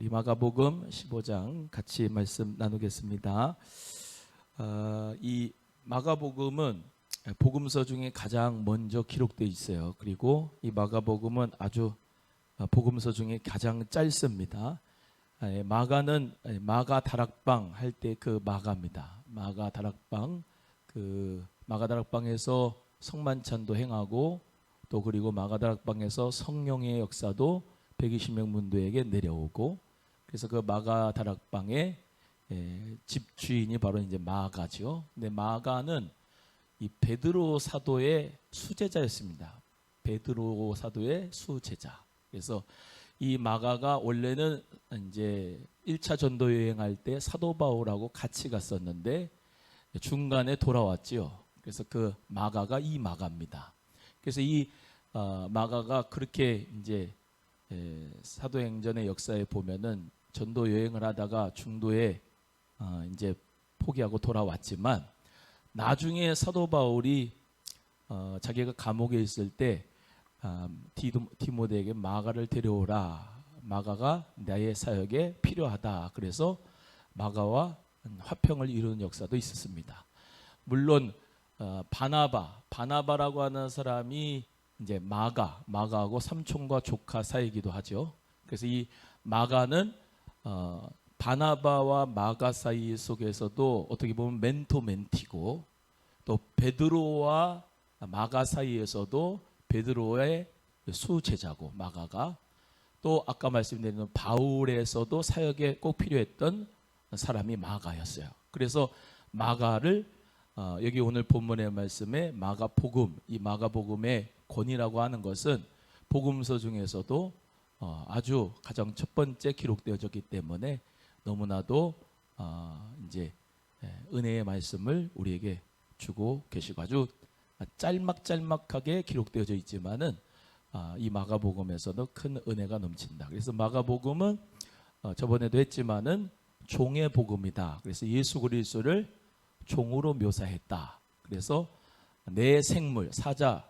우리 마가복음 15장 같이 말씀 나누겠습니다. 이 마가복음은 복음서 중에 가장 먼저 기록되어 있어요. 그리고 이 마가복음은 아주 복음서 중에 가장 짧습니다. 마가는 마가 다락방 할 때 그 마가입니다. 마가 다락방, 그 마가 다락방에서 성만찬도 행하고 또 그리고 마가 다락방에서 성령의 역사도 120명 문도에게 내려오고, 그래서 그 마가 다락방의 집주인이 바로 이제 마가죠. 근데 마가는 이 베드로 사도의 수제자였습니다. 베드로 사도의 수제자. 그래서 이 마가가 원래는 이제 1차 전도 여행할 때 사도 바울하고 같이 갔었는데 중간에 돌아왔지요. 그래서 그 마가가 이 마가입니다. 그래서 이 마가가 그렇게 이제 사도행전의 역사에 보면은 전도 여행을 하다가 중도에 이제 포기하고 돌아왔지만, 나중에 사도 바울이 자기가 감옥에 있을 때 디모데에게 마가를 데려오라, 마가가 나의 사역에 필요하다. 그래서 마가와 화평을 이루는 역사도 있었습니다. 물론 바나바라고 하는 사람이 이제 마가하고 삼촌과 조카 사이기도 하죠. 그래서 이 마가는 바나바와 마가 사이 속에서도 어떻게 보면 멘토 멘티고, 또 베드로와 마가 사이에서도 베드로의 수제자고, 마가가 또 아까 말씀드린 바울에서도 사역에 꼭 필요했던 사람이 마가였어요. 그래서 마가를 여기 오늘 본문의 말씀에 마가복음, 이 마가복음의 권위라고 하는 것은 복음서 중에서도 아주 가장 첫 번째 기록되어졌기 때문에 너무나도 이제 은혜의 말씀을 우리에게 주고 계시고, 아주 짤막짤막하게 기록되어져 있지만은 이 마가복음에서도 큰 은혜가 넘친다. 그래서 마가복음은 저번에도 했지만은 종의 복음이다. 그래서 예수 그리스도를 종으로 묘사했다. 그래서 내 생물, 사자,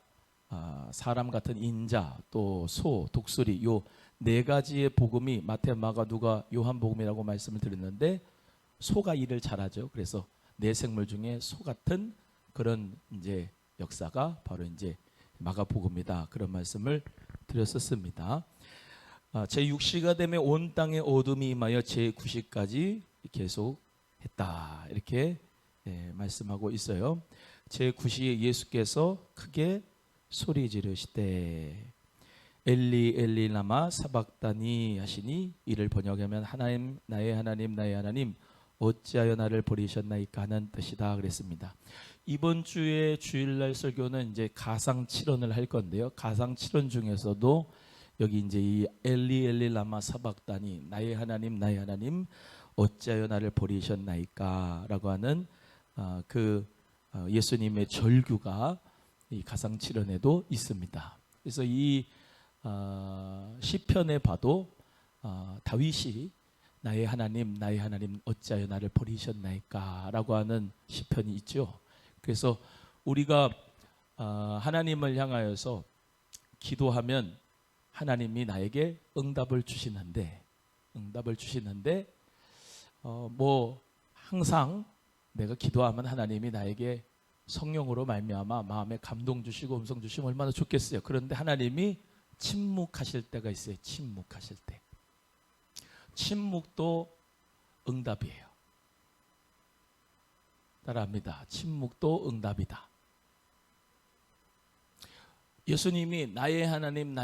사람 같은 인자, 또 소, 독수리, 요 네 가지의 복음이 마태, 마가, 누가, 요한 복음이라고 말씀을 드렸는데, 소가 일을 잘하죠. 그래서 내 생물 중에 소 같은 그런 이제 역사가 바로 이제 마가복음이다. 그런 말씀을 드렸었습니다. 제6시가 되면 온 땅에 어둠이 임하여 제9시까지 계속했다. 이렇게 말씀하고 있어요. 제9시에 예수께서 크게 소리 지르시되 엘리 엘리 라마 사박다니 하시니, 이를 번역하면 하나님 나의 하나님 나의 하나님 어찌하여 나를 버리셨나이까 하는 뜻이다 그랬습니다. 이번 주에 주일날 설교는 이제 가상칠언을 할 건데요. 가상칠언 중에서도 여기 이제 이 엘리 엘리 라마 사박다니, 나의 하나님 어찌하여 나를 버리셨나이까 라고 하는 그 예수님의 절규가 이 가상칠언에도 있습니다. 그래서 이 시편에 봐도 다윗이 나의 하나님 어찌하여 나를 버리셨나이까 라고 하는 시편이 있죠. 그래서 우리가 하나님을 향하여서 기도하면 하나님이 나에게 응답을 주시는데 뭐 항상 내가 기도하면 하나님이 나에게 성령으로 말미암아 마음에 감동 주시고 음성 주시면 얼마나 좋겠어요. 그런데 하나님이 침묵하실 때가 있어요. 침묵하실 때. 침묵도 응답이에요. 따라합니다. 침묵도 응답이다. 예수님이 나의 하나님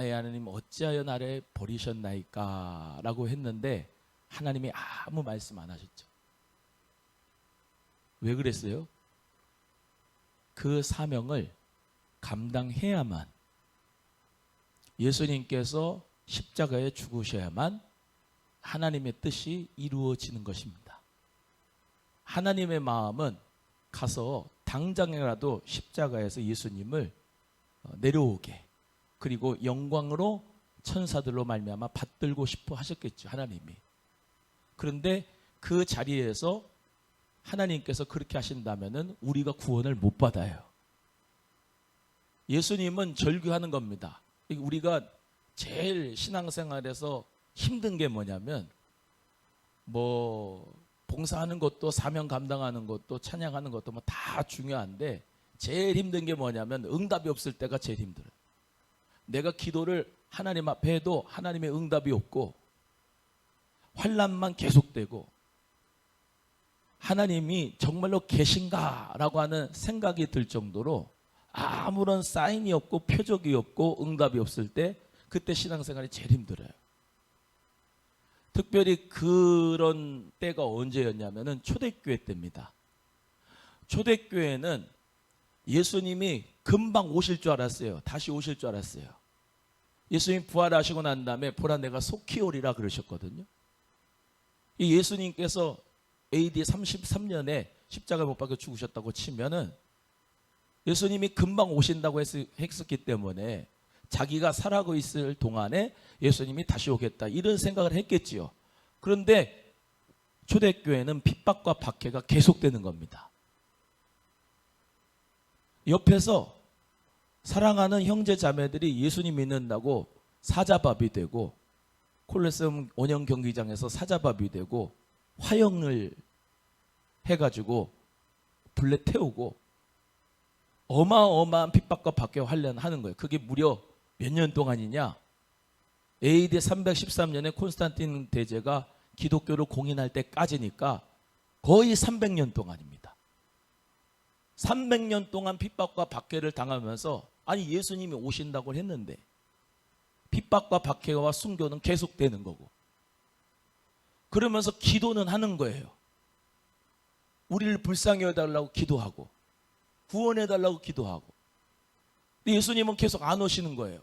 어찌하여 나를 버리셨나이까 라고 했는데 하나님이 아무 말씀 안 하셨죠. 왜 그랬어요? 그 사명을 감당해야만, 예수님께서 십자가에 죽으셔야만 하나님의 뜻이 이루어지는 것입니다. 하나님의 마음은 가서 당장이라도 십자가에서 예수님을 내려오게, 그리고 영광으로 천사들로 말미암아 받들고 싶어 하셨겠죠, 하나님이. 그런데 그 자리에서 하나님께서 그렇게 하신다면은 우리가 구원을 못 받아요. 예수님은 절규하는 겁니다. 우리가 제일 신앙생활에서 힘든 게 뭐냐면 뭐 봉사하는 것도 사명 감당하는 것도 찬양하는 것도 뭐 다 중요한데 제일 힘든 게 뭐냐면 응답이 없을 때가 제일 힘들어요. 내가 기도를 하나님 앞에 해도 하나님의 응답이 없고 환난만 계속되고 하나님이 정말로 계신가라고 하는 생각이 들 정도로 아무런 사인이 없고 표적이 없고 응답이 없을 때 그때 신앙생활이 제일 힘들어요. 특별히 그런 때가 언제였냐면은 초대교회 때입니다. 초대교회는 예수님이 금방 오실 줄 알았어요. 다시 오실 줄 알았어요. 예수님 부활하시고 난 다음에 보라 내가 속히 오리라 그러셨거든요. 이 예수님께서 AD 33년에 십자가 못 박혀 죽으셨다고 치면은 예수님이 금방 오신다고 했었기 때문에 자기가 살아가고 있을 동안에 예수님이 다시 오겠다 이런 생각을 했겠지요. 그런데 초대교회는 핍박과 박해가 계속되는 겁니다. 옆에서 사랑하는 형제 자매들이 예수님 믿는다고 사자밥이 되고 콜로세움 원형 경기장에서 사자밥이 되고 화형을 해가지고 불에 태우고 어마어마한 핍박과 박해와 환난하는 거예요. 그게 무려 몇 년 동안이냐? AD 313년에 콘스탄틴 대제가 기독교를 공인할 때까지니까 거의 300년 동안입니다. 300년 동안 핍박과 박해를 당하면서 아니 예수님이 오신다고 했는데 핍박과 박해와 순교는 계속되는 거고 그러면서 기도는 하는 거예요. 우리를 불쌍히 해달라고 기도하고 구원해달라고 기도하고 근데 예수님은 계속 안 오시는 거예요.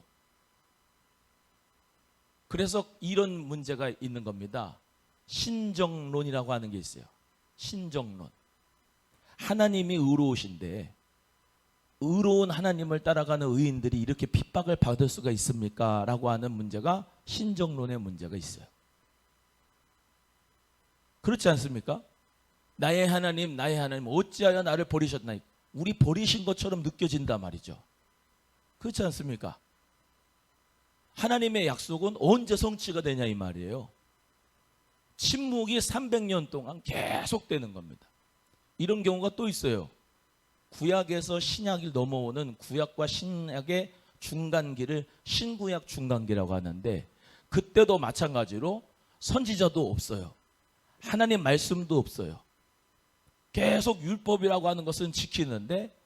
그래서 이런 문제가 있는 겁니다. 신정론이라고 하는 게 있어요. 신정론. 하나님이 의로우신데 의로운 하나님을 따라가는 의인들이 이렇게 핍박을 받을 수가 있습니까? 라고 하는 문제가 신정론의 문제가 있어요. 그렇지 않습니까? 나의 하나님 어찌하여 나를 버리셨나이까? 우리 버리신 것처럼 느껴진단 말이죠. 그렇지 않습니까? 하나님의 약속은 언제 성취가 되냐 이 말이에요. 침묵이 300년 동안 계속되는 겁니다. 이런 경우가 또 있어요. 구약에서 신약이 넘어오는 구약과 신약의 중간기를 신구약 중간기라고 하는데 그때도 마찬가지로 선지자도 없어요. 하나님 말씀도 없어요. 계속 율법이라고 하는 것은 지키는데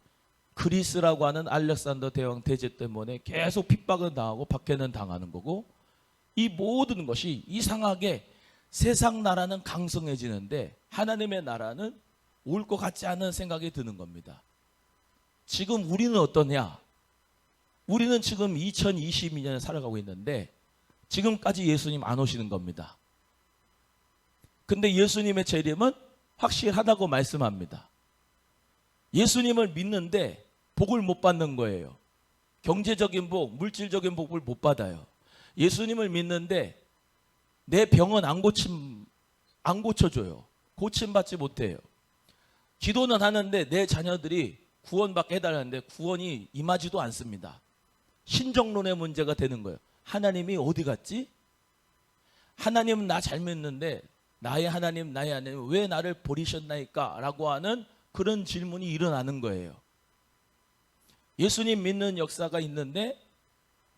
그리스라고 하는 알렉산더 대왕 대제 때문에 계속 핍박을 당하고 박해는 당하는 거고 이 모든 것이 이상하게 세상 나라는 강성해지는데 하나님의 나라는 올 것 같지 않은 생각이 드는 겁니다. 지금 우리는 어떠냐? 우리는 지금 2022년에 살아가고 있는데 지금까지 예수님 안 오시는 겁니다. 근데 예수님의 재림은 확실하다고 말씀합니다. 예수님을 믿는데 복을 못 받는 거예요. 경제적인 복, 물질적인 복을 못 받아요. 예수님을 믿는데 내 병은 안 고쳐줘요. 고침받지 못해요. 기도는 하는데 내 자녀들이 구원받게 해달라는데 구원이 임하지도 않습니다. 신정론의 문제가 되는 거예요. 하나님이 어디 갔지? 하나님은 나 잘 믿는데 나의 하나님 왜 나를 버리셨나이까? 라고 하는 그런 질문이 일어나는 거예요. 예수님 믿는 역사가 있는데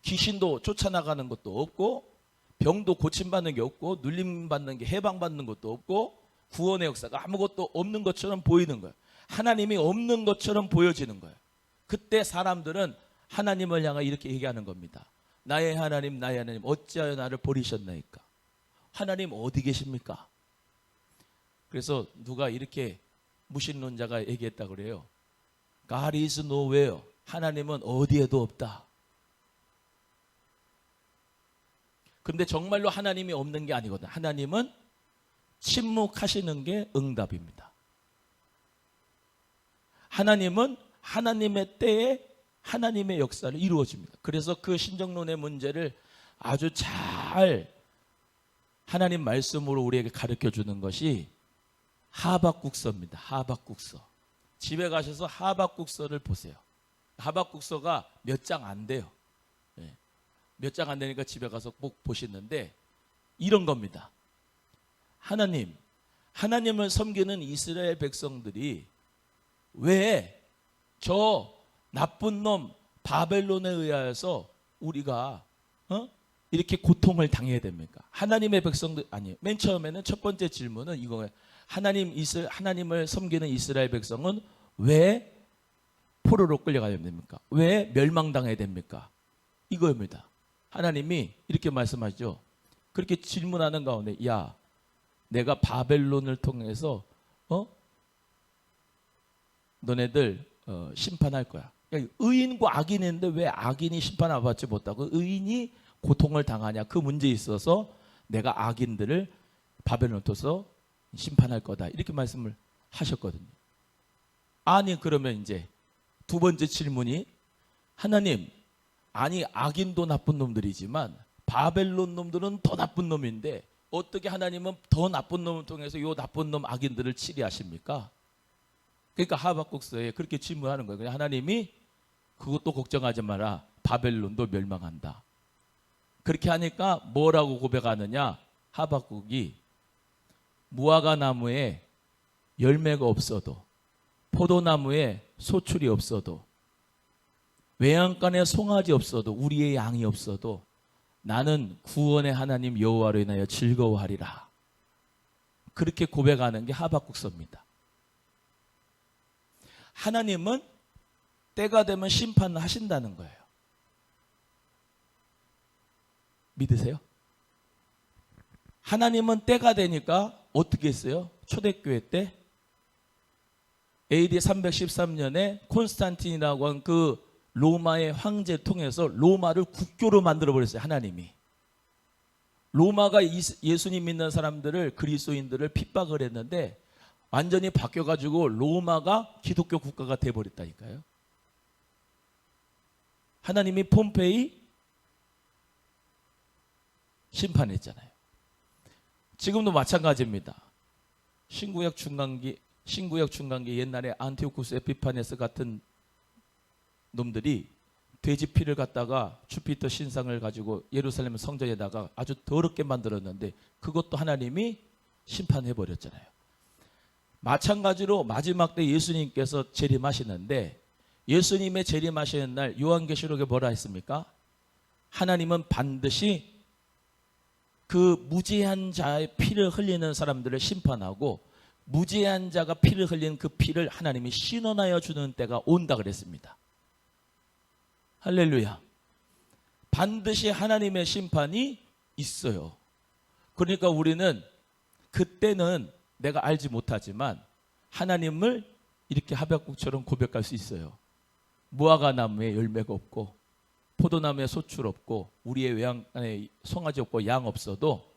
귀신도 쫓아나가는 것도 없고 병도 고침받는 게 없고 눌림받는 게 해방받는 것도 없고 구원의 역사가 아무것도 없는 것처럼 보이는 거예요. 하나님이 없는 것처럼 보여지는 거예요. 그때 사람들은 하나님을 향해 이렇게 얘기하는 겁니다. 나의 하나님 어찌하여 나를 버리셨나이까? 하나님 어디 계십니까? 그래서 누가 이렇게 무신론자가 얘기했다 그래요. God is nowhere. 하나님은 어디에도 없다. 근데 정말로 하나님이 없는 게 아니거든. 하나님은 침묵하시는 게 응답입니다. 하나님은 하나님의 때에 하나님의 역사를 이루어집니다. 그래서 그 신정론의 문제를 아주 잘 하나님 말씀으로 우리에게 가르쳐 주는 것이 하박국서입니다. 하박국서. 집에 가셔서 하박국서를 보세요. 하박국서가 몇 장 안 돼요. 몇 장 안 되니까 집에 가서 꼭 보시는데 이런 겁니다. 하나님을 섬기는 이스라엘 백성들이 왜 저 나쁜 놈 바벨론에 의하여서 우리가 이렇게 고통을 당해야 됩니까? 하나님의 백성들 아니, 맨 처음에는 첫 번째 질문은 이거예요. 하나님을 섬기는 이스라엘 백성은 왜 포로로 끌려가야 됩니까? 왜 멸망당해야 됩니까? 이거입니다. 하나님이 이렇게 말씀하시죠. 그렇게 질문하는 가운데, 야, 내가 바벨론을 통해서 너네들 심판할 거야. 그러니까 의인과 악인인데 왜 악인이 심판을 받지 못하고 의인이 고통을 당하냐? 그 문제에 있어서 내가 악인들을 바벨론을 통해서 심판할 거다. 이렇게 말씀을 하셨거든요. 아니, 그러면 이제 두 번째 질문이, 하나님, 아니 악인도 나쁜 놈들이지만 바벨론 놈들은 더 나쁜 놈인데 어떻게 하나님은 더 나쁜 놈을 통해서 요 나쁜 놈 악인들을 치리하십니까? 그러니까 하박국서에 그렇게 질문하는 거예요. 하나님이 그것도 걱정하지 마라. 바벨론도 멸망한다. 그렇게 하니까 뭐라고 고백하느냐? 하박국이 무화과 나무에 열매가 없어도, 포도나무에 소출이 없어도, 외양간에 송아지 없어도, 우리의 양이 없어도 나는 구원의 하나님 여호와로 인하여 즐거워하리라. 그렇게 고백하는 게 하박국서입니다. 하나님은 때가 되면 심판을 하신다는 거예요. 믿으세요? 하나님은 때가 되니까 어떻게 했어요? 초대교회 때 AD 313년에 콘스탄틴이라고 한 그 로마의 황제를 통해서 로마를 국교로 만들어 버렸어요. 하나님이. 로마가 예수님 믿는 사람들을, 그리스도인들을 핍박을 했는데 완전히 바뀌어가지고 로마가 기독교 국가가 돼버렸다니까요. 하나님이 폼페이 심판했잖아요. 지금도 마찬가지입니다. 신구약 중간기 옛날에 안티오쿠스 에피파네스 같은 놈들이 돼지 피를 갖다가 주피터 신상을 가지고 예루살렘 성전에다가 아주 더럽게 만들었는데 그것도 하나님이 심판해 버렸잖아요. 마찬가지로 마지막 때 예수님께서 재림하시는데, 예수님의 재림하시는 날 요한계시록에 뭐라 했습니까? 하나님은 반드시 그 무죄한 자의 피를 흘리는 사람들을 심판하고 무죄한 자가 피를 흘린 그 피를 하나님이 신원하여 주는 때가 온다 그랬습니다. 할렐루야. 반드시 하나님의 심판이 있어요. 그러니까 우리는 그때는 내가 알지 못하지만 하나님을 이렇게 하박국처럼 고백할 수 있어요. 무화과 나무에 열매가 없고 포도나무에 소출 없고 우리의 외양간에 송아지 없고 양 없어도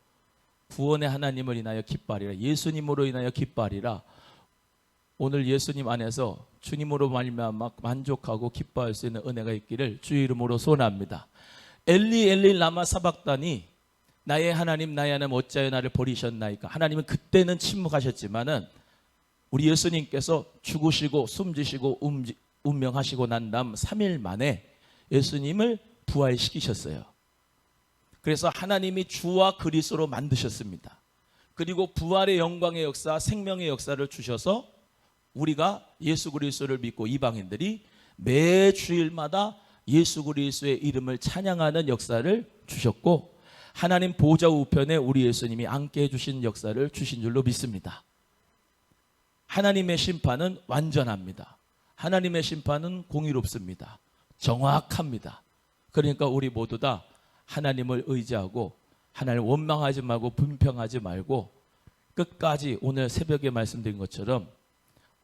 구원의 하나님을 인하여 기뻐하리라. 예수님으로 인하여 기뻐하리라. 오늘 예수님 안에서 주님으로 말미암아 만족하고 기뻐할 수 있는 은혜가 있기를 주의 이름으로 소원합니다. 엘리 엘리 라마 사박다니, 나의 하나님 어찌하여 나를 버리셨나이까. 하나님은 그때는 침묵하셨지만은 우리 예수님께서 죽으시고 숨지시고 운명하시고 난 다음 3일 만에 예수님을 부활시키셨어요. 그래서 하나님이 주와 그리스도로 만드셨습니다. 그리고 부활의 영광의 역사, 생명의 역사를 주셔서 우리가 예수 그리스도를 믿고 이방인들이 매 주일마다 예수 그리스도의 이름을 찬양하는 역사를 주셨고, 하나님 보좌 우편에 우리 예수님이 앉게 해주신 역사를 주신 줄로 믿습니다. 하나님의 심판은 완전합니다. 하나님의 심판은 공의롭습니다. 정확합니다. 그러니까 우리 모두 다 하나님을 의지하고 하나님을 원망하지 말고 분평하지 말고 끝까지 오늘 새벽에 말씀드린 것처럼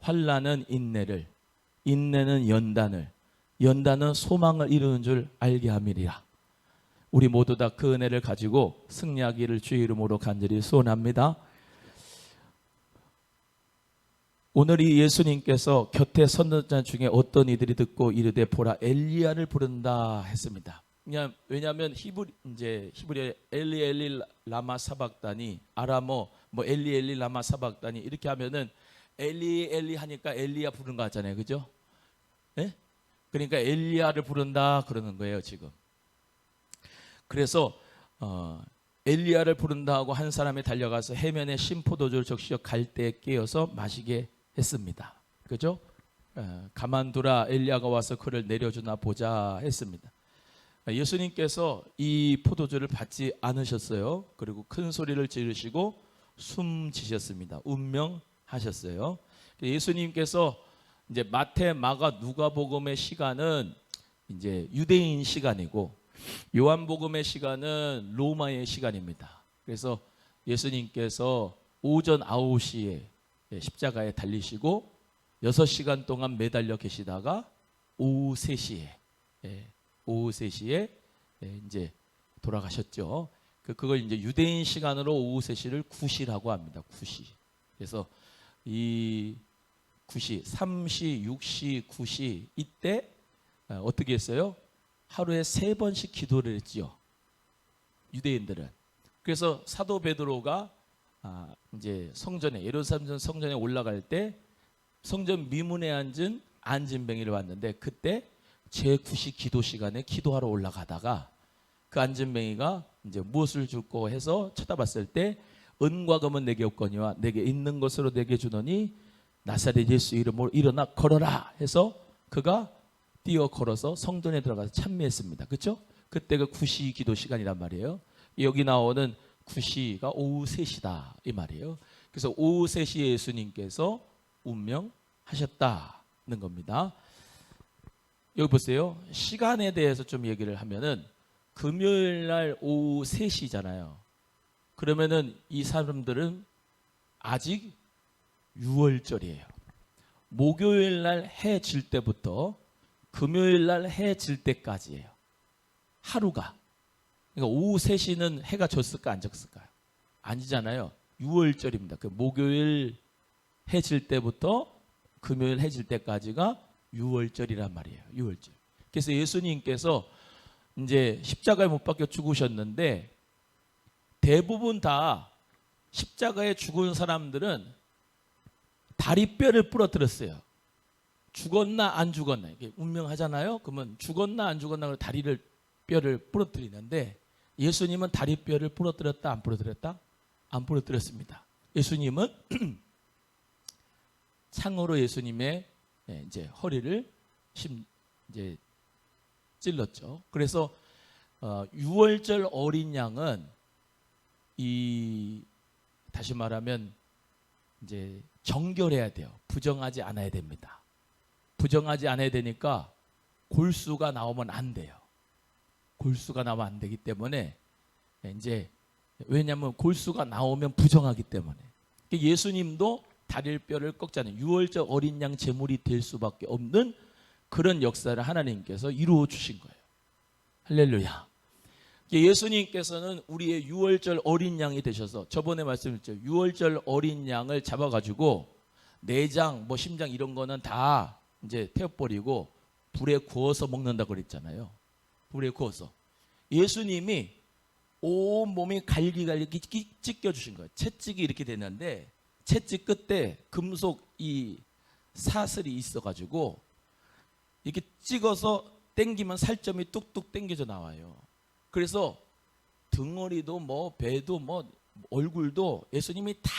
환난은 인내를, 인내는 연단을, 연단은 소망을 이루는 줄 알게 함이리라. 우리 모두 다 그 은혜를 가지고 승리하기를 주의 이름으로 간절히 소원합니다. 오늘 이 예수님께서 곁에 섰던 자 중에 어떤 이들이 듣고 이르되 보라 엘리야를 부른다 했습니다. 왜냐하면 히브리어 엘리 엘리 라마 사박다니, 아람어 뭐 엘리 엘리 라마 사박다니 이렇게 하면은 엘리 엘리 하니까 엘리야 부르는 거 같잖아요, 그죠? 네? 그러니까 엘리야를 부른다 그러는 거예요 지금. 그래서 엘리야를 부른다 하고 한 사람이 달려가서 해면에 신포도주를 적시어 갈대에 깨어서 마시게 했습니다. 그죠? 가만두라, 엘리야가 와서 그를 내려주나 보자 했습니다. 예수님께서 이 포도주를 받지 않으셨어요. 그리고 큰 소리를 지르시고 숨지셨습니다. 운명하셨어요. 예수님께서 이제 마태, 마가, 누가복음의 시간은 이제 유대인 시간이고 요한복음의 시간은 로마의 시간입니다. 그래서 예수님께서 오전 9시에 십자가에 달리시고 6시간 동안 매달려 계시다가 오후 3시에 이제 돌아가셨죠. 그걸 이제 유대인 시간으로 오후 3시를 구시라고 합니다. 구시. 그래서 이 구시, 3시, 6시, 9시 이때 어떻게 했어요? 하루에 3번씩 기도를 했지요. 유대인들은. 그래서 사도 베드로가 이제 성전에, 예루살렘 성전에 올라갈 때 성전 미문에 앉은 안진뱅이를 봤는데, 그때 제9시 기도 시간에 기도하러 올라가다가 그 안진뱅이가 이제 무엇을 줄고 해서 쳐다봤을 때, 은과 금은 내게 없거니와 내게 있는 것으로 내게 주노니 나사렛 예수 이름으로 일어나 걸어라 해서 그가 뛰어 걸어서 성전에 들어가서 찬미했습니다. 그렇죠? 그때 그 9시 기도 시간이란 말이에요. 여기 나오는 9시가 오후 3시다 이 말이에요. 그래서 오후 3시에 예수님께서 운명하셨다는 겁니다. 여기 보세요. 시간에 대해서 좀 얘기를 하면은 금요일 날 오후 3시잖아요. 그러면은 이 사람들은 아직 6월절이에요. 목요일 날 해 질 때부터 금요일 날 해 질 때까지예요. 하루가. 그러니까 오후 3시는 해가 졌을까 안 졌을까요? 아니잖아요. 6월절입니다. 그 목요일 해 질 때부터 금요일 해 질 때까지가 6월절이란 말이에요. 6월절. 그래서 예수님께서 이제 십자가에 못 박혀 죽으셨는데, 대부분 다 십자가에 죽은 사람들은 다리뼈를 부러뜨렸어요. 죽었나 안 죽었나 이게 운명하잖아요. 그러면 죽었나 안 죽었나 다리를 뼈를 부러뜨리는데, 예수님은 다리뼈를 부러뜨렸다 안 부러뜨렸다? 안 부러뜨렸습니다. 예수님은 창으로 예수님의 이제 허리를 이제 찔렀죠. 그래서 6월절 어린 양은 다시 말하면 이제 정결해야 돼요. 부정하지 않아야 됩니다. 부정하지 않아야 되니까 골수가 나오면 안 돼요. 골수가 나오면 안 되기 때문에 이제, 왜냐하면 골수가 나오면 부정하기 때문에. 예수님도 다리뼈를 꺾잖아요. 6월절 어린 양 제물이 될 수밖에 없는 그런 역사를 하나님께서 이루어 주신 거예요. 할렐루야. 예수님께서는 우리의 6월절 어린 양이 되셔서, 저번에 말씀드렸죠. 6월절 어린 양을 잡아가지고 내장, 심장 이런 거는 다 이제 태워버리고 불에 구워서 먹는다고 그랬잖아요. 불에 구워서. 예수님이 온 몸이 갈기갈기 찢겨주신 거예요. 채찍이 이렇게 되는데, 채찍 끝에 금속 이 사슬이 있어가지고 이렇게 찍어서 당기면 살점이 뚝뚝 당겨져 나와요. 그래서 등허리도 배도 얼굴도 예수님이 다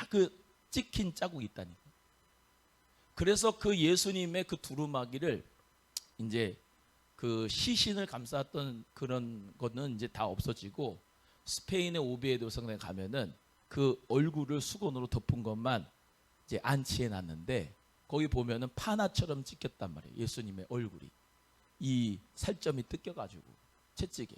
그 찍힌 자국이 있다니까. 그래서 그 예수님의 그 두루마기를 이제 그 시신을 감쌌던 그런 거는 이제 다 없어지고, 스페인의 오비에도 성당에 가면은 그 얼굴을 수건으로 덮은 것만 이제 안치해 놨는데, 거기 보면은 파나처럼 찍혔단 말이에요. 예수님의 얼굴이 이 살점이 뜯겨가지고 채찍에.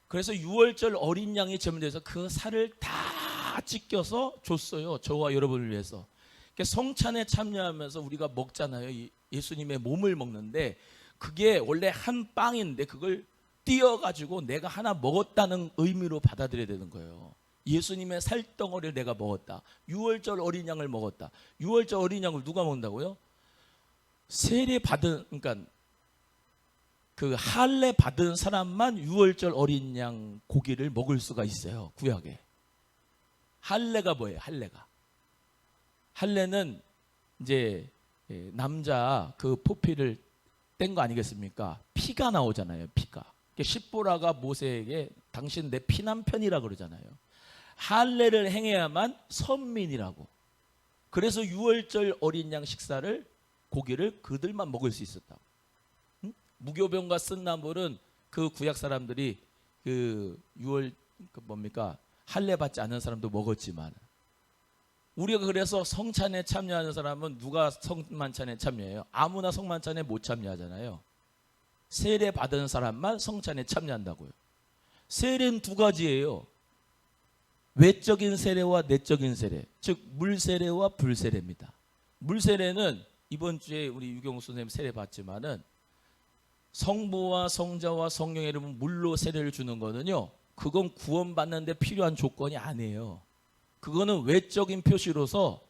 그래서 6월절 어린 양이 제물돼서 그 살을 다 찢겨서 줬어요. 저와 여러분을 위해서. 그러니까 성찬에 참여하면서 우리가 먹잖아요. 예수님의 몸을 먹는데, 그게 원래 한 빵인데 그걸 띄어가지고 내가 하나 먹었다는 의미로 받아들여야 되는 거예요. 예수님의 살덩어리를 내가 먹었다. 6월절 어린 양을 먹었다. 6월절 어린 양을 누가 먹는다고요? 세례 받은, 그러니까 그 할례 받은 사람만 6월절 어린 양 고기를 먹을 수가 있어요. 구약에. 할례가 뭐예요? 할례는 이제 남자 그 포피를 뗀 거 아니겠습니까? 피가 나오잖아요. 피가. 십보라가 모세에게 당신 내 피남편이라 그러잖아요. 할례를 행해야만 선민이라고. 그래서 유월절 어린 양 식사를 고기를 그들만 먹을 수 있었다고. 응? 무교병과 쓴나물은 그 구약 사람들이 그 유월 뭡니까 할례 받지 않는 사람도 먹었지만, 우리가 그래서 성찬에 참여하는 사람은 누가 성만찬에 참여해요? 아무나 성만찬에 못 참여하잖아요. 세례 받은 사람만 성찬에 참여한다고요. 세례는 두 가지예요. 외적인 세례와 내적인 세례, 즉 물세례와 불세례입니다. 물세례는 이번 주에 우리 유경수 선생님 세례 받지만은 성부와 성자와 성령의 이름은 물로 세례를 주는 거는요, 그건 구원받는 데 필요한 조건이 아니에요. 그거는 외적인 표시로서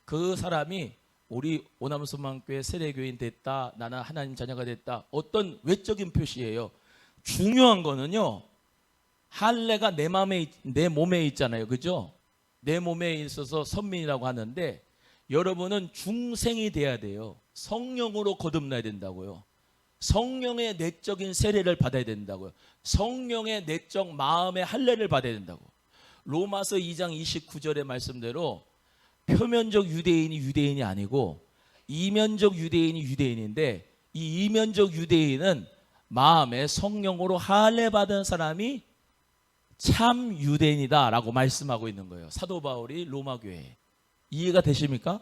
그 사람이 우리 오남소망교회 세례교인 됐다, 나는 하나님 자녀가 됐다, 어떤 외적인 표시예요. 중요한 거는요, 할례가 내 몸에 있잖아요. 그죠? 내 몸에 있어서 선민이라고 하는데, 여러분은 중생이 돼야 돼요. 성령으로 거듭나야 된다고요. 성령의 내적인 세례를 받아야 된다고요. 성령의 내적 마음의 할례를 받아야 된다고. 로마서 2장 29절의 말씀대로 표면적 유대인이 유대인이 아니고 이면적 유대인이 유대인인데, 이 이면적 유대인은 마음에 성령으로 할례 받은 사람이 참 유대인이다 라고 말씀하고 있는 거예요. 사도 바울이 로마 교회에. 이해가 되십니까?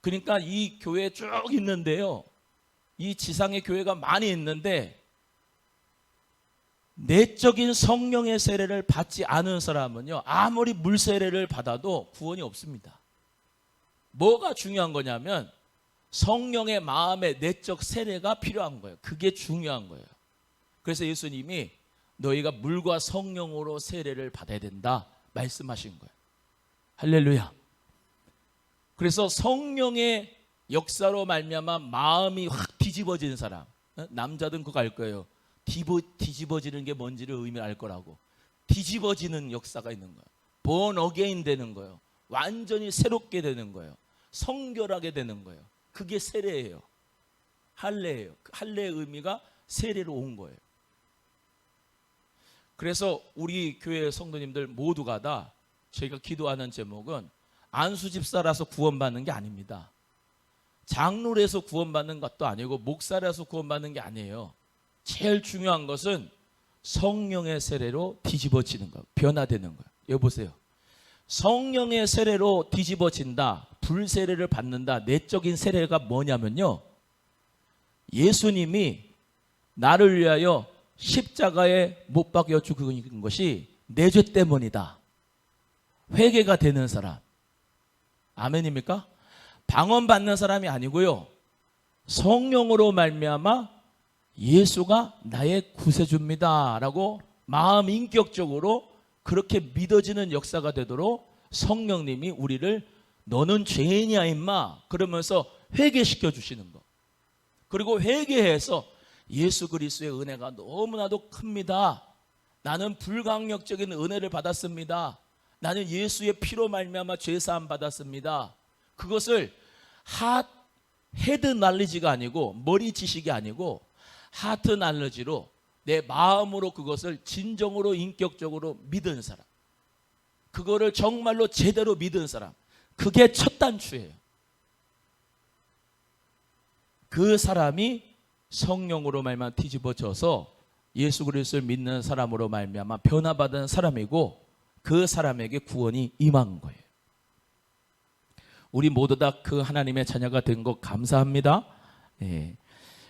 그러니까 이 교회 쭉 있는데요, 이 지상의 교회가 많이 있는데 내적인 성령의 세례를 받지 않은 사람은요, 아무리 물세례를 받아도 구원이 없습니다. 뭐가 중요한 거냐면 성령의 마음의 내적 세례가 필요한 거예요. 그게 중요한 거예요. 그래서 예수님이 너희가 물과 성령으로 세례를 받아야 된다 말씀하신 거예요. 할렐루야. 그래서 성령의 역사로 말미암아 마음이 확 뒤집어지는 사람, 남자든 그거 알 거예요. 뒤집어지는 게 뭔지를 의미를 알 거라고. 뒤집어지는 역사가 있는 거예요. born again 되는 거예요. 완전히 새롭게 되는 거예요. 성결하게 되는 거예요. 그게 세례예요. 할례예요. 할례의 의미가 세례로 온 거예요. 그래서 우리 교회 성도님들 모두가 다 저희가 기도하는 제목은 안수집사라서 구원받는 게 아닙니다. 장로라서 구원받는 것도 아니고 목사라서 구원받는 게 아니에요. 제일 중요한 것은 성령의 세례로 뒤집어지는 거예요. 변화되는 거예요. 여보세요. 성령의 세례로 뒤집어진다, 불세례를 받는다, 내적인 세례가 뭐냐면요, 예수님이 나를 위하여 십자가에 못 박여 죽은 것이 내 죄 때문이다. 회개가 되는 사람. 아멘입니까? 방언받는 사람이 아니고요, 성령으로 말미암아 예수가 나의 구세주입니다 라고 마음 인격적으로 그렇게 믿어지는 역사가 되도록 성령님이 우리를 너는 죄인이야 임마 그러면서 회개시켜 주시는 거. 그리고 회개해서 예수 그리스도의 은혜가 너무나도 큽니다. 나는 불강력적인 은혜를 받았습니다. 나는 예수의 피로 말미암아 죄사함 받았습니다. 그것을 헤드 날리지가 아니고 머리 지식이 아니고 하트 날리지로 내 마음으로 그것을 진정으로 인격적으로 믿은 사람, 그거를 정말로 제대로 믿은 사람, 그게 첫 단추예요. 그 사람이 성령으로 말미암아 뒤집어져서 예수 그리스도를 믿는 사람으로 말미암아 변화받은 사람이고, 그 사람에게 구원이 임한 거예요. 우리 모두 다 그 하나님의 자녀가 된 것 감사합니다. 네.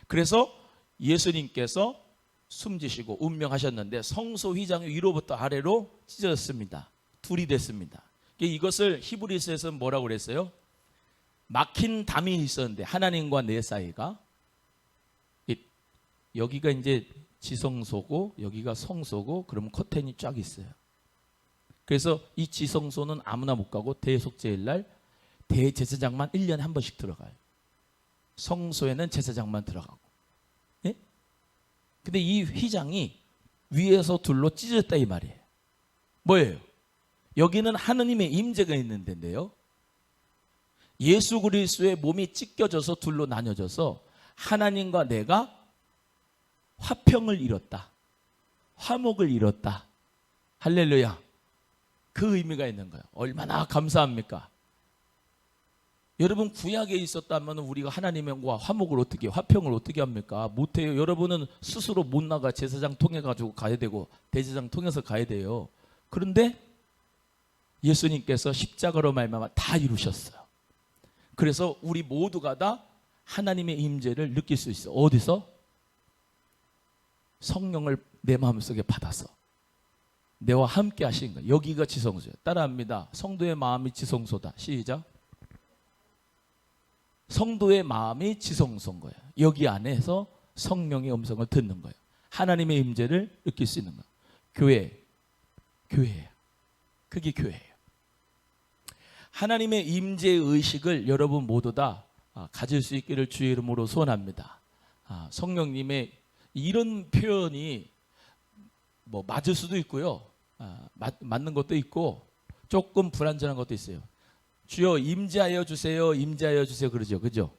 그래서 예수님께서 숨지시고 운명하셨는데 성소 휘장이 위로부터 아래로 찢어졌습니다. 둘이 됐습니다. 이것을 히브리서에서는 뭐라고 그랬어요? 막힌 담이 있었는데 하나님과 내 사이가, 여기가 이제 지성소고 여기가 성소고, 그러면 커튼이 쫙 있어요. 그래서 이 지성소는 아무나 못 가고 대속제일날 대제사장만 1년에 한 번씩 들어가요. 성소에는 제사장만 들어가고. 예? 근데 이 휘장이 위에서 둘로 찢어졌다 이 말이에요. 뭐예요? 여기는 하느님의 임재가 있는 데인데요, 예수 그리스도의 몸이 찢겨져서 둘로 나뉘어져서 하나님과 내가 화평을 이뤘다. 화목을 이뤘다. 할렐루야. 그 의미가 있는 거예요. 얼마나 감사합니까? 여러분 구약에 있었다면 우리가 하나님과 화목을 어떻게 화평을 어떻게 합니까? 못해요. 여러분은 스스로 못 나가. 제사장 통해 가지고 가야 되고 대제사장 통해서 가야 돼요. 그런데 예수님께서 십자가로 말미암아 다 이루셨어요. 그래서 우리 모두가 다 하나님의 임재를 느낄 수 있어. 어디서? 성령을 내 마음속에 받아서 내와 함께 하신 거예요. 여기가 지성소예요. 따라합니다. 성도의 마음이 지성소다. 시작. 성도의 마음이 지성소인 거예요. 여기 안에서 성령의 음성을 듣는 거예요. 하나님의 임재를 느낄 수 있는 거예요. 교회예요. 그게 교회예요. 하나님의 임재의 의식을 여러분 모두 다 가질 수 있기를 주의 이름으로 소원합니다. 성령님의 이런 표현이 뭐 맞을 수도 있고요. 맞는 것도 있고 조금 불완전한 것도 있어요. 주여 임재하여 주세요. 임재하여 주세요. 그러죠. 그죠?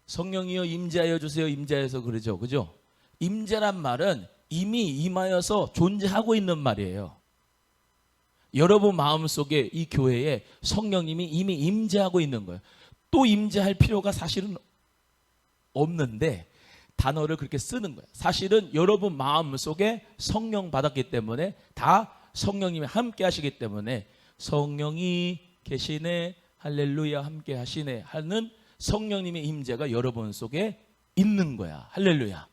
성령이여 임재하여 주세요. 임재하여서 그러죠. 그죠? 임재란 말은 이미 임하여서 존재하고 있는 말이에요. 여러분 마음속에 이 교회에 성령님이 이미 임재하고 있는 거예요. 또 임재할 필요가 사실은 없는데 단어를 그렇게 쓰는 거예요. 사실은 여러분 마음속에 성령 받았기 때문에 다 성령님이 함께 하시기 때문에 성령이 계시네 할렐루야 함께 하시네 하는 성령님의 임재가 여러분 속에 있는 거야. 할렐루야.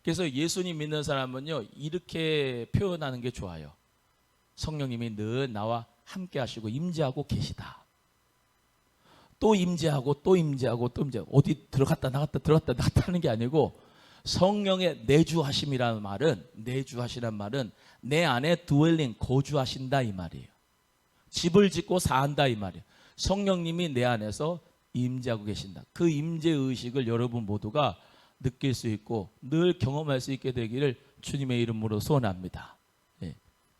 그래서 예수님 믿는 사람은요 이렇게 표현하는 게 좋아요. 성령님이 늘 나와 함께 하시고 임재하고 계시다. 또 임재하고 또 임재하고 또 임재하고 어디 들어갔다 나갔다 들어갔다 나갔다 하는 게 아니고 성령의 내주하심이라는 말은 내주하시란 말은 내 안에 드웰링 거주하신다 이 말이에요. 집을 짓고 산다 이 말이에요. 성령님이 내 안에서 임재하고 계신다. 그 임재 의식을 여러분 모두가 느낄 수 있고 늘 경험할 수 있게 되기를 주님의 이름으로 소원합니다. 예.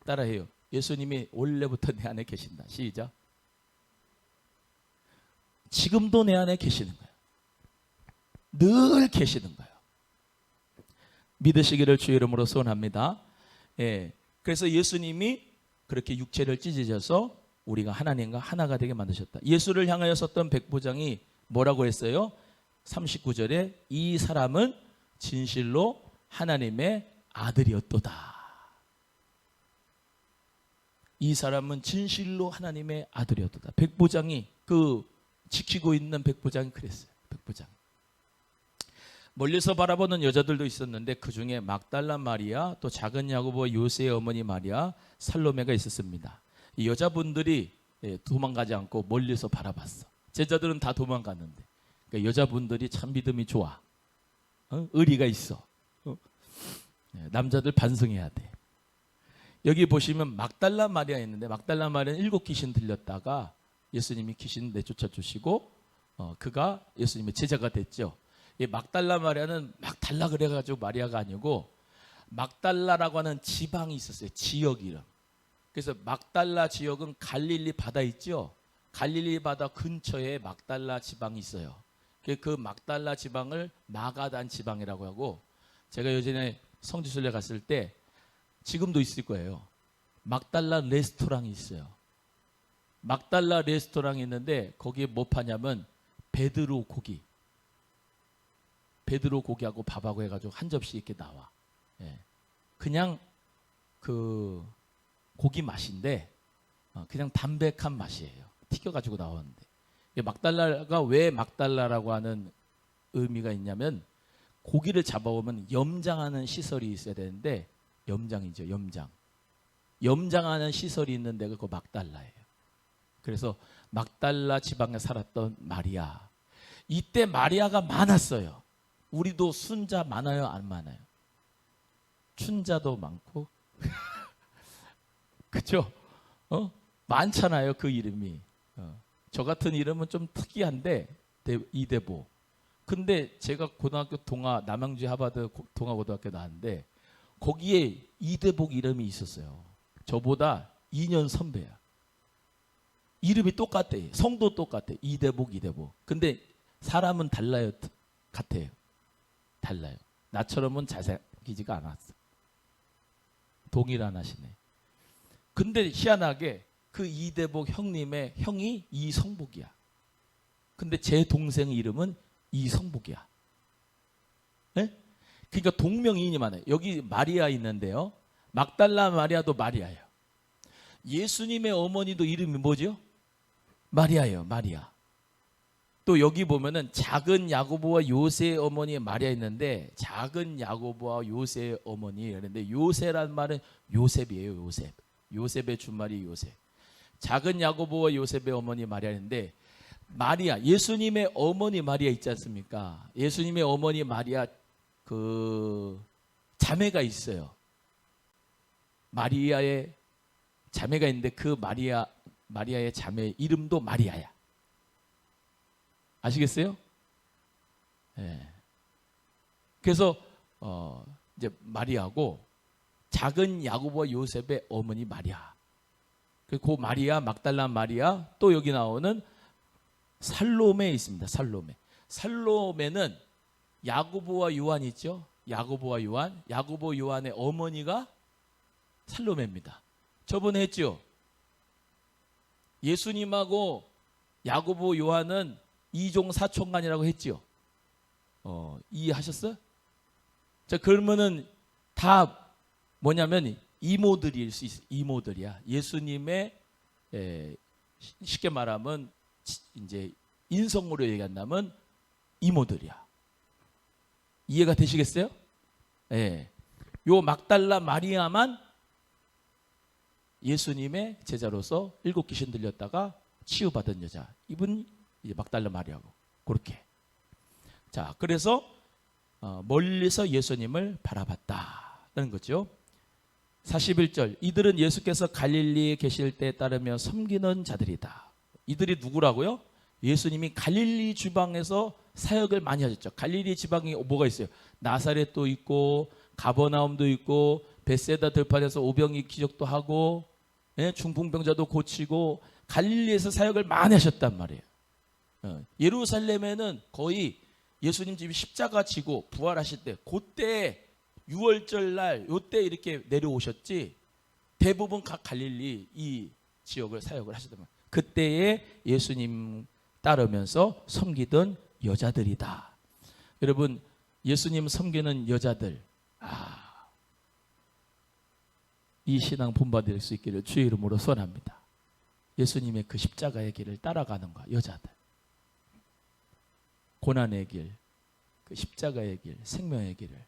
따라해요. 예수님이 원래부터 내 안에 계신다. 시작. 지금도 내 안에 계시는 거예요. 늘 계시는 거예요. 믿으시기를 주의 이름으로 소원합니다. 예. 그래서 예수님이 그렇게 육체를 찢으셔서 우리가 하나님과 하나가 되게 만드셨다. 예수를 향하여 섰던 백부장이 뭐라고 했어요? 39절에 이 사람은 진실로 하나님의 아들이었도다. 이 사람은 진실로 하나님의 아들이었도다. 백부장이 그 지키고 있는 백부장이 그랬어요. 백부장. 멀리서 바라보는 여자들도 있었는데 그 중에 막달라 마리아, 또 작은 야고보 요새의 어머니 마리아, 살로메가 있었습니다. 이 여자분들이 도망가지 않고 멀리서 바라봤어. 제자들은 다 도망갔는데 그러니까 여자분들이 참 믿음이 좋아. 의리가 있어. 남자들 반성해야 돼. 여기 보시면 막달라 마리아 있는데 막달라 마리아는 7 귀신 들렸다가 예수님이 귀신 내쫓아 주시고 그가 예수님의 제자가 됐죠. 이 막달라 마리아는 막 달라 그래가지고 마리아가 아니고 막달라라고 하는 지방이 있었어요. 지역 이름. 그래서 막달라 지역은 갈릴리 바다 있죠. 갈릴리 바다 근처에 막달라 지방이 있어요. 그 막달라 지방을 마가단 지방이라고 하고 제가 예전에 성지순례 갔을 때 지금도 있을 거예요. 막달라 레스토랑이 있어요. 막달라 레스토랑이 있는데 거기에 뭐 파냐면 베드로 고기. 베드로 고기하고 밥하고 해가지고 한 접시 이렇게 나와. 예. 그냥 그 고기 맛인데 그냥 담백한 맛이에요. 튀겨가지고 나오는데. 막달라가 왜 막달라라고 하는 의미가 있냐면 고기를 잡아오면 염장하는 시설이 있어야 되는데 염장이죠. 염장. 염장하는 시설이 있는 데가 그 막달라예요. 그래서 막달라 지방에 살았던 마리아. 이때 마리아가 많았어요. 우리도 순자 많아요? 안 많아요? 춘자도 많고 그렇죠? 많잖아요. 그 이름이. 저 같은 이름은 좀 특이한데 이대보. 근데 제가 고등학교 남양주 하버드 동아고등학교 나왔는데 거기에 이대복 이름이 있었어요. 저보다 2년 선배야. 이름이 똑같아. 성도 똑같아. 이대복. 근데 사람은 달라요. 같아요. 달라요. 나처럼은 잘생기지가 않았어. 동일하시네. 근데 희한하게 그 이대복 형님의 형이 이성복이야. 근데 제 동생 이름은 이성복이야. 네? 그러니까 동명이인이 많아요. 여기 마리아 있는데요. 막달라 마리아도 마리아예요. 예수님의 어머니도 이름이 뭐죠? 마리아예요. 마리아. 또 여기 보면은 작은 야고보와 요새의 어머니 마리아 있는데, 작은 야고보와 요새의 어머니 그런데 요새란 말은 요셉이에요. 요셉. 요셉의 준말이 요셉. 작은 야고보와 요셉의 어머니 마리아인데, 마리아, 예수님의 어머니 마리아 있지 않습니까? 예수님의 어머니 마리아 그 자매가 있어요. 마리아의 자매가 있는데 그 마리아의 자매 이름도 마리아야. 아시겠어요? 네. 그래서 이제 마리아고, 작은 야고보와 요셉의 어머니 마리아. 그 마리아, 막달라 마리아, 또 여기 나오는 살로메 있습니다. 살로메. 살로메는 야고보와 요한 있죠? 야고보와 요한. 야고보 요한의 어머니가 살로메입니다. 저번에 했죠? 예수님하고 야고보 요한은 이종 사촌간이라고 했죠? 이해하셨어요? 자, 그러면은 다 뭐냐면 이모들일 수 있어요. 이모들이야. 예수님의 쉽게 말하면 이제 인성으로 얘기한다면 이모들이야. 이해가 되시겠어요? 예. 요 막달라 마리아만 예수님의 제자로서 7 귀신 들렸다가 치유받은 여자. 이분 이제 막달라 마리아고. 그렇게. 자, 그래서 멀리서 예수님을 바라봤다는 거죠. 41절. 이들은 예수께서 갈릴리에 계실 때에 따르며 섬기는 자들이다. 이들이 누구라고요? 예수님이 갈릴리 지방에서 사역을 많이 하셨죠. 갈릴리 지방에 뭐가 있어요? 나사렛도 있고 가버나움도 있고 벳세다 들판에서 오병이 기적도 하고, 중풍병자도 고치고 갈릴리에서 사역을 많이 하셨단 말이에요. 예루살렘에는 거의 예수님 집이 십자가 지고 부활하실 때, 그때 6월절 날 요때 이렇게 내려오셨지, 대부분 각 갈릴리 이 지역을 사역을 하시단 말이에요. 그때에 예수님 따르면서 섬기던 여자들이다. 여러분, 예수님 섬기는 여자들, 이 신앙 본받을 수 있기를 주의 이름으로 소원합니다. 예수님의 그 십자가의 길을 따라가는 거, 여자들. 고난의 길, 그 십자가의 길, 생명의 길을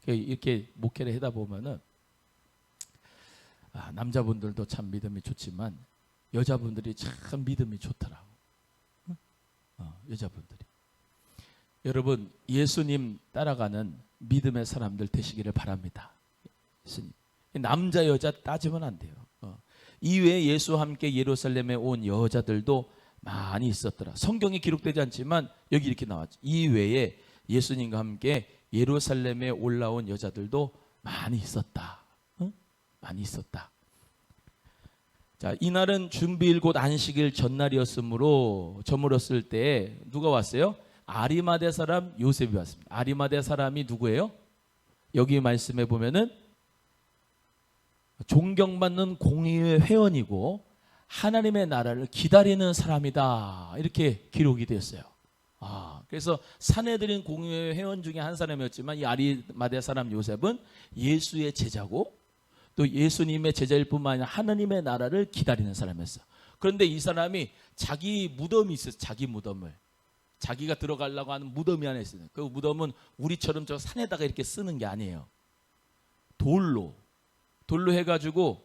이렇게 목회를 하다 보면은 남자분들도 참 믿음이 좋지만 여자분들이 참 믿음이 좋더라고. 여자분들이. 여러분, 예수님 따라가는 믿음의 사람들 되시기를 바랍니다. 예수님. 남자 여자 따지면 안 돼요. 이외에 예수와 함께 예루살렘에 온 여자들도 많이 있었더라. 성경에 기록되지 않지만 여기 이렇게 나왔죠. 이외에 예수님과 함께 예루살렘에 올라온 여자들도 많이 있었다. 많이 있었다. 자, 이날은 준비일 곧 안식일 전날이었으므로 저물었을 때 누가 왔어요? 아리마대 사람 요셉이 왔습니다. 아리마대 사람이 누구예요? 여기 말씀해 보면은 존경받는 공의회 회원이고 하나님의 나라를 기다리는 사람이다. 이렇게 기록이 되었어요. 그래서 사내들인 공의회 회원 중에 한 사람이었지만 이 아리마대 사람 요셉은 예수의 제자고 또 예수님의 제자일 뿐만 아니라 하나님의 나라를 기다리는 사람이었어. 그런데 이 사람이 자기 무덤이 있었어. 자기 무덤을. 자기가 들어가려고 하는 무덤이 하나 있어요. 그 무덤은 우리처럼 저 산에다가 이렇게 쓰는 게 아니에요. 돌로 해가지고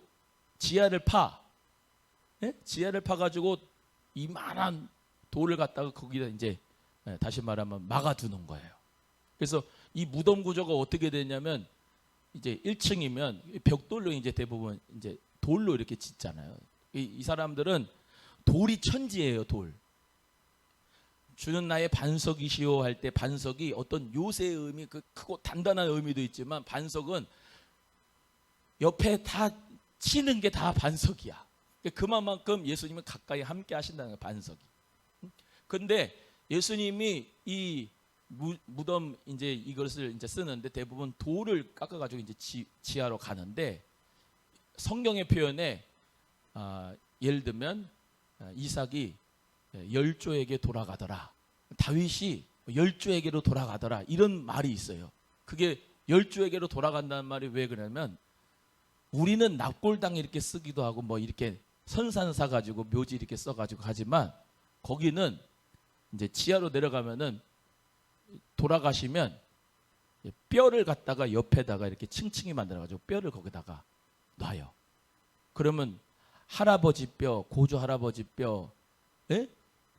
지하를 지하를 파가지고 이만한 돌을 갖다가 거기다 이제 다시 말하면 막아두는 거예요. 그래서 이 무덤 구조가 어떻게 되냐면 이제 1층이면 벽돌로 이제 대부분 이제 돌로 이렇게 짓잖아요. 이 사람들은 돌이 천지예요. 돌. 주는 나의 반석이시오 할 때 반석이 어떤 요새의 의미, 그 크고 단단한 의미도 있지만 반석은 옆에 다 치는 게 다 반석이야. 그만큼 예수님은 가까이 함께 하신다는 거예요. 반석이. 근데 예수님이 이 무덤 이제 이것을 이제 쓰는데 대부분 돌을 깎아가지고 이제 지하로 가는데 성경의 표현에 예를 들면 이삭이 열조에게 돌아가더라, 다윗이 열조에게로 돌아가더라, 이런 말이 있어요. 그게 열조에게로 돌아간다는 말이 왜 그러냐면 우리는 납골당 이렇게 쓰기도 하고 뭐 이렇게 선산사 가지고 묘지 이렇게 써가지고 하지만 거기는 이제 지하로 내려가면은 돌아가시면 뼈를 갖다가 옆에다가 이렇게 층층이 만들어가지고 뼈를 거기다가 놔요. 그러면 할아버지 뼈, 고조 할아버지 뼈,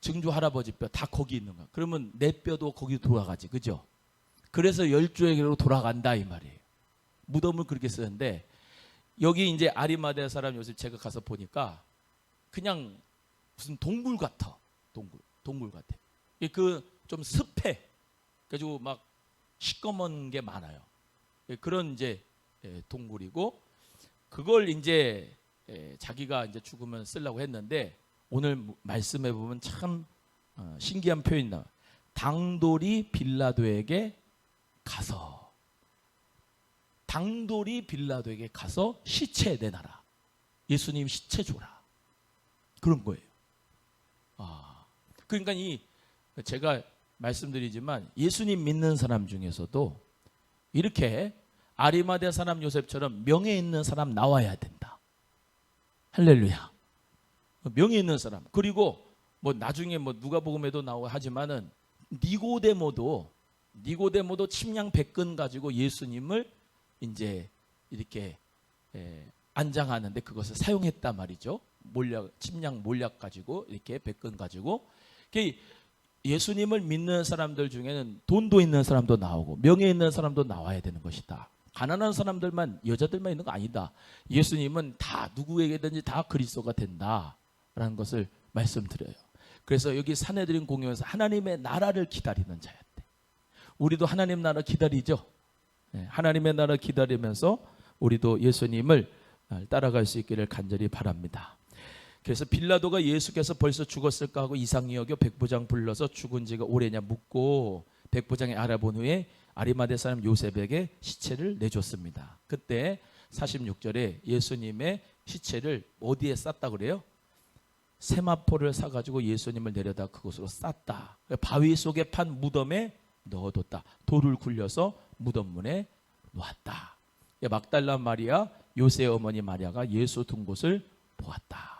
증조 할아버지 뼈 다 거기 있는 거야. 그러면 내 뼈도 거기 돌아가지, 그죠? 그래서 열조에게로 돌아간다 이 말이에요. 무덤을 그렇게 쓰는데 여기 이제 아리마대 사람 요셉 제가 가서 보니까 그냥 무슨 동굴 같아. 동굴 같아. 그 좀 습해. 그래가지고 막 시꺼먼 게 많아요. 그런 이제 동굴이고 그걸 이제 자기가 이제 죽으면 쓰려고 했는데 오늘 말씀해 보면 참 신기한 표현이 나와요. 당돌이 빌라도에게 가서 시체 내놔라. 예수님 시체 줘라. 그런 거예요. 그러니까 제가 말씀드리지만 예수님 믿는 사람 중에서도 이렇게 아리마대 사람 요셉처럼 명예 있는 사람 나와야 된다. 할렐루야. 명예 있는 사람. 그리고 뭐 나중에 뭐 누가복음에도 나오고 하지만은 니고데모도 침량 100근 가지고 예수님을 이제 이렇게 안장하는데 그것을 사용했단 말이죠. 침량 몰약 가지고 이렇게 100근 가지고. 예수님을 믿는 사람들 중에는 돈도 있는 사람도 나오고 명예 있는 사람도 나와야 되는 것이다. 가난한 사람들만, 여자들만 있는 거 아니다. 예수님은 다 누구에게든지 다 그리스도가 된다라는 것을 말씀드려요. 그래서 여기 산헤드린 공회에서 하나님의 나라를 기다리는 자였대. 우리도 하나님 나라 기다리죠. 하나님의 나라 기다리면서 우리도 예수님을 따라갈 수 있기를 간절히 바랍니다. 그래서 빌라도가 예수께서 벌써 죽었을까 하고 이상히 여겨 백부장 불러서 죽은 지가 오래냐 묻고 백부장이 알아본 후에 아리마대 사람 요셉에게 시체를 내줬습니다. 그때 46절에 예수님의 시체를 어디에 쌌다 그래요? 세마포를 사가지고 예수님을 내려다 그곳으로 쌌다. 바위 속에 판 무덤에 넣어뒀다. 돌을 굴려서 무덤문에 놓았다. 막달라 마리아, 요셉의 어머니 마리아가 예수 둔 곳을 보았다.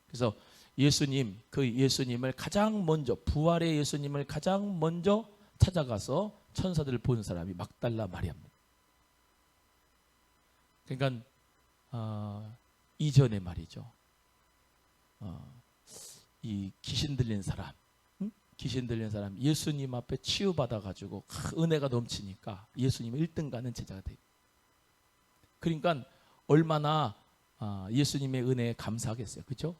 그래서 예수님을 가장 먼저, 부활의 예수님을 가장 먼저 찾아가서 천사들을 본 사람이 막달라 마리아입니다. 그러니까 이전에 말이죠. 이 귀신 들린 사람 예수님 앞에 치유받아가지고 은혜가 넘치니까 예수님 1등 가는 제자가 돼요. 그러니까 얼마나 예수님의 은혜에 감사하겠어요. 그렇죠?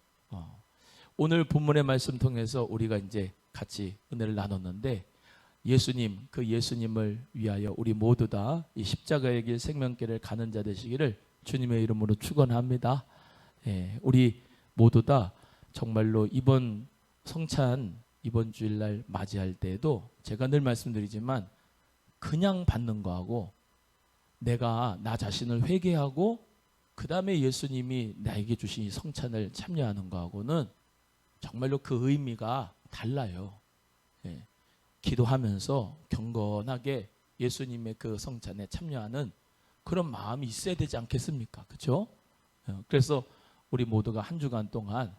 오늘 본문의 말씀 통해서 우리가 이제 같이 은혜를 나눴는데 그 예수님을 위하여 우리 모두 다 이 십자가의 길 생명길을 가는 자 되시기를 주님의 이름으로 축원합니다. 우리 모두 다 정말로 이번 성찬 이번 주일날 맞이할 때에도 제가 늘 말씀드리지만 그냥 받는 거하고 내가 나 자신을 회개하고 그 다음에 예수님이 나에게 주신 이 성찬을 참여하는 거하고는 정말로 그 의미가 달라요. 기도하면서 경건하게 예수님의 그 성찬에 참여하는 그런 마음이 있어야 되지 않겠습니까? 그렇죠? 그래서 우리 모두가 한 주간 동안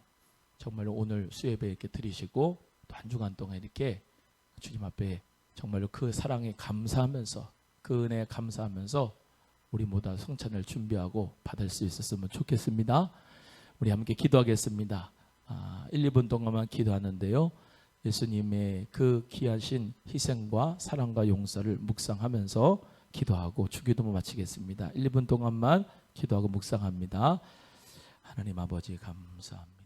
정말로 오늘 수예배 이렇게 드리시고 또 한 주간 동안 이렇게 주님 앞에 정말로 그 사랑에 감사하면서 그 은혜에 감사하면서 우리 모두 성찬을 준비하고 받을 수 있었으면 좋겠습니다. 우리 함께 기도하겠습니다. 1, 2분 동안만 기도하는데요. 예수님의 그 귀하신 희생과 사랑과 용서를 묵상하면서 기도하고 주기도문 마치겠습니다. 1, 2분 동안만 기도하고 묵상합니다. 하나님 아버지 감사합니다.